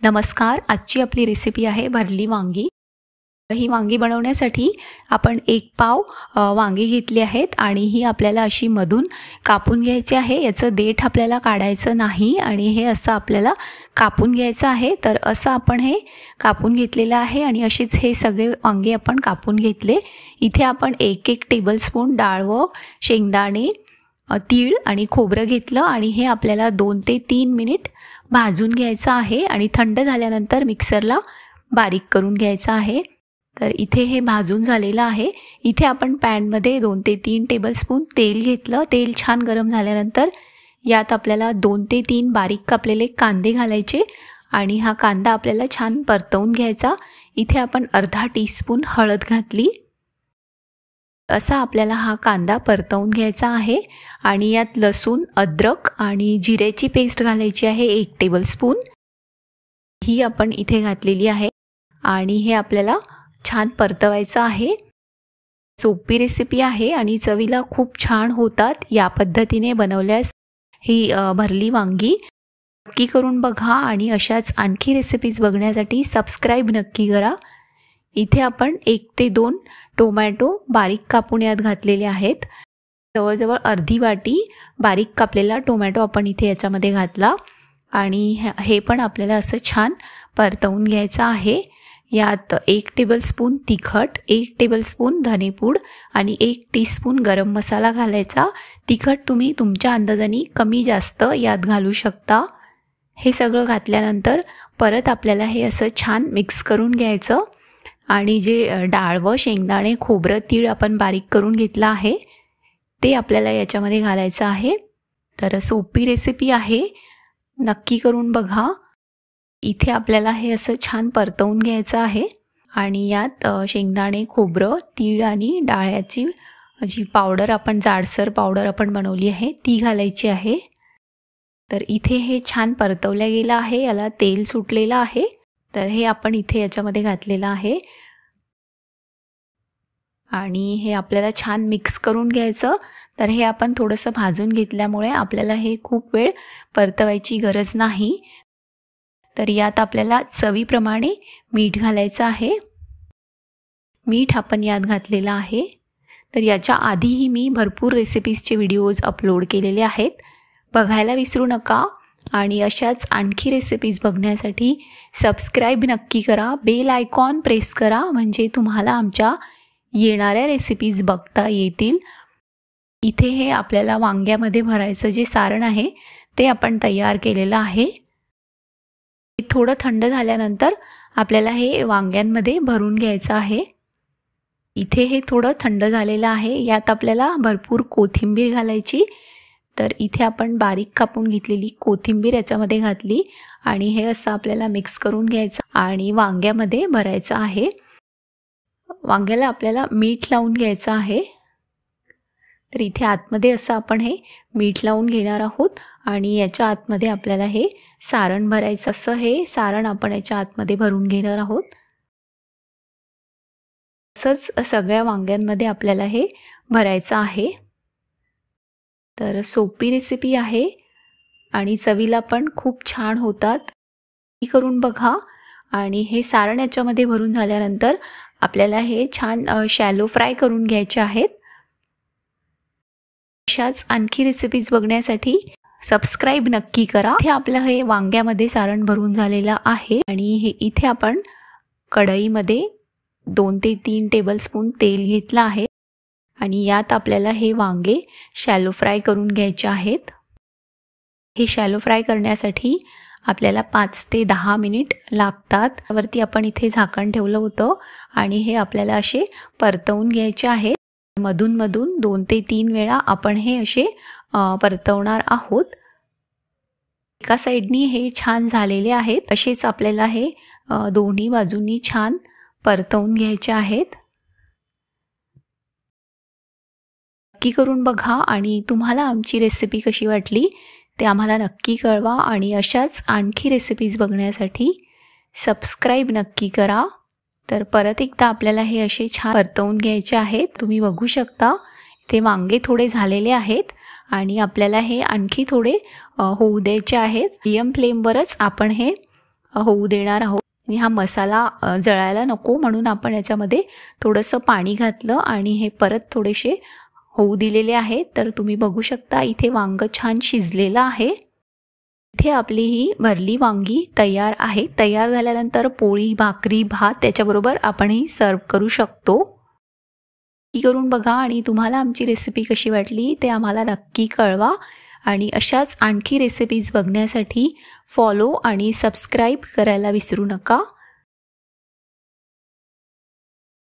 नमस्कार. आजची आपली रेसिपी आहे भरली वांगी. ही वांगी बनवण्यासाठी आपण 1 पाव वांगी घेतली आहेत आणि ही आपल्याला अशी मधून कापून घ्यायची आहे. याचं देठ आपल्याला काढायचं नाही आणि हे असं आपल्याला कापून घ्यायचं आहे. तर असं आपण हे कापून घेतलेलं आहे आणि अशीच हे सगळे वांगे आपण कापून घेतले. इथे आपण 1-1 टेबलस्पून डाळ व शेंगदाणे, तीळ आणि खोबरं घेतलं आणि हे आपल्याला 2 ते 3 मिनिट भाजून घ्यायचं आहे आणि थंड झाल्यानंतर मिक्सरला बारीक करून घ्यायचं आहे. तर इथे हे भाजून झालेलं आहे. इथे आपण पॅनमध्ये 2 ते 3 टेबलस्पून तेल घेतलं. तेल छान गरम झाल्यानंतर यात आपल्याला 2 ते 3 बारीक कापलेले कांदे घालायचे आणि हा कांदा आपल्याला छान परतवून घ्यायचा. इथे आपण अर्धा टीस्पून हळद घातली. असा आपल्याला हा कांदा परतवून घ्यायचा आहे आणि यात लसूण, अद्रक आणि जिऱ्याची पेस्ट घालायची आहे 1 टेबलस्पून. ही आपण इथे घातलेली आहे आणि हे आपल्याला छान परतवायचं आहे. सोपी रेसिपी आहे आणि चवीला खूप छान होतात. या पद्धतीने बनवल्यास ही भरली वांगी नक्की करून बघा आणि अशाच आणखी रेसिपीज बघण्यासाठी सबस्क्राईब नक्की करा. इथे आपण 1 ते 2 टोमॅटो बारीक कापून यात घातलेले आहेत. जवळजवळ अर्धी वाटी बारीक कापलेला टोमॅटो आपण इथे याच्यामध्ये घातला आणि हे पण आपल्याला असं छान परतवून घ्यायचं आहे. यात 1 टेबलस्पून तिखट, 1 टेबलस्पून धनेपूड आणि 1 टीस्पून गरम मसाला घालायचा. तिखट तुम्ही तुमच्या अंदाजाने कमी जास्त यात घालू शकता. हे सगळं घातल्यानंतर परत आपल्याला हे असं छान मिक्स करून घ्यायचं आणि जे डाळ व शेंगदाणे, खोबरं, तीळ आपण बारीक करून घेतलं आहे ते आपल्याला याच्यामध्ये घालायचं आहे. तर सोपी रेसिपी आहे, नक्की करून बघा. इथे आपल्याला हे असं छान परतवून घ्यायचं आहे आणि यात शेंगदाणे, खोबरं, तीळ आणि डाळ्याची जी पावडर आपण जाडसर पावडर आपण बनवली आहे ती घालायची आहे. तर इथे हे छान परतवल्या गेलं आहे. याला तेल सुटलेलं आहे. तर हे आपण इथे याच्यामध्ये घातलेलं आहे आणि हे आपल्याला छान मिक्स करून घ्यायचं. तर हे आपण थोडंसं भाजून घेतल्यामुळे आपल्याला हे खूप वेळ परतवायची गरज नाही. तर यात आपल्याला चवीप्रमाणे मीठ घालायचं आहे. मीठ आपण यात घातलेलं आहे. तर याच्या आधीही मी भरपूर रेसिपीजचे व्हिडिओज अपलोड केलेले आहेत, बघायला विसरू नका. आणि अशाच आणखी रेसिपीज बघण्यासाठी सबस्क्राईब नक्की करा. बेल आयकॉन प्रेस करा म्हणजे तुम्हाला आमच्या येणाऱ्या रेसिपीज बघता येतील. इथे हे आपल्याला वांग्यामध्ये भरायचं जे सारण आहे ते आपण तयार केलेलं आहे. थोडं थंड झाल्यानंतर आपल्याला हे वांग्यांमध्ये भरून घ्यायचं आहे. इथे हे थोडं थंड झालेलं आहे. यात आपल्याला भरपूर कोथिंबीर घालायची. तर इथे आपण बारीक कापून घेतलेली कोथिंबीर याच्यामध्ये घातली आणि हे असं आपल्याला मिक्स करून घ्यायचं आणि वांग्यामध्ये भरायचं आहे. वांग्याला आपल्याला मीठ लावून घ्यायचं आहे. तर इथे आतमध्ये असं आपण हे मीठ लावून घेणार आहोत आणि याच्या आतमध्ये आपल्याला हे सारण भरायचं. असं हे सारण आपण याच्या आतमध्ये भरून घेणार आहोत. असंच सगळ्या वांग्यांमध्ये आपल्याला हे भरायचं आहे. तर सोपी रेसिपी आहे आणि चवीला पण खूप छान होतात. ही करून बघा. आणि हे सारण याच्यामध्ये भरून झाल्यानंतर आपल्याला हे छान शॅलो फ्राय करून घ्यायचे आहेत. अशाच आणखी रेसिपीज बघण्यासाठी सबस्क्राईब नक्की करा. इथे आपलं हे वांग्यामध्ये सारण भरून झालेलं आहे आणि हे इथे आपण कढईमध्ये 2 ते 3 टेबलस्पून तेल घेतलं आहे आणि यात आपल्याला हे वांगे शॅलो फ्राय करून घ्यायचे आहेत. हे शॅलो फ्राय करण्यासाठी आपल्याला 5 ते 10 मिनिट लागतात. वरती आपण इथे झाकण ठेवलं होतं आणि हे आपल्याला असे परतवून घ्यायचे आहेत. मधून मधून 2 ते 3 वेळा आपण हे असे परतवणार आहोत. एका साईडनी हे छान झालेले आहेत. असेच आपल्याला हे दोन्ही बाजूंनी छान परतवून घ्यायचे आहेत. नक्की करून बघा आणि तुम्हाला आमची रेसिपी कशी वाटली ते आम्हाला नक्की कळवा. आणि अशाच आणखी रेसिपीज बघण्यासाठी सबस्क्राईब नक्की करा. तर परत एकदा आपल्याला हे असे छान परतवून घ्यायचे आहेत. तुम्ही बघू शकता ते वांगे थोडे झालेले आहेत आणि आपल्याला हे आणखी थोडे होऊ द्यायचे आहेत. मीडियम फ्लेमवरच आपण हे होऊ देणार आहोत. आणि हा मसाला जळायला नको म्हणून आपण याच्यामध्ये थोडंसं पाणी घातलं आणि हे परत थोडेसे होऊ दिलेले आहे. तर तुम्ही बघू शकता इथे वांग छान शिजलेलं आहे. इथे आपली ही भरली वांगी तयार आहे. तयार झाल्यानंतर पोळी, भाकरी, भात त्याच्याबरोबर आपण ही सर्व करू शकतो. नक्की करून बघा आणि तुम्हाला आमची रेसिपी कशी वाटली ते आम्हाला नक्की कळवा. आणि अशाच आणखी रेसिपीज बघण्यासाठी फॉलो आणि सबस्क्राईब करायला विसरू नका.